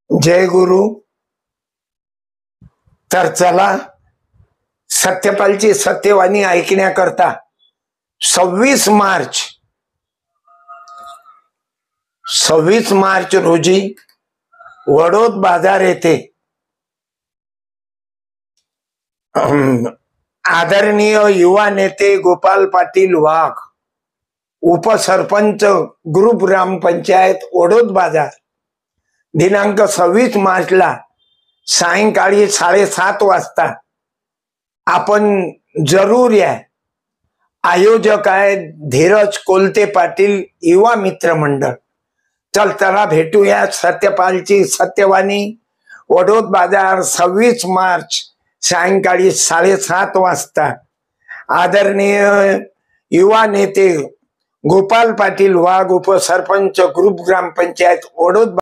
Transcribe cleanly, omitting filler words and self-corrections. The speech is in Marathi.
जय गुरु। तर चला, सत्यपालची सत्यवाणी ऐकण्याकरता 26 मार्च रोजी वडोद बाजार येथे आदरणीय युवा नेते गोपाल पाटील वाघ, उपसरपंच ग्रुप ग्रामपंचायत वडोद बाजार, दिनांक 26 मार्चला सायंकाळी 7:30 वाजता आपण जरूर या। आयोजक आहे धीरज कोलते पाटील युवा मित्र मंडळ। चल चला भेटूया। सत्यपालची सत्यवाणी वडोद बाजार 26 मार्च सायंकाळी 7:30 वाजता। आदरणीय युवा नेते गोपाल पाटील वाघ, उपसरपंच ग्रुप ग्रामपंचायत वडोद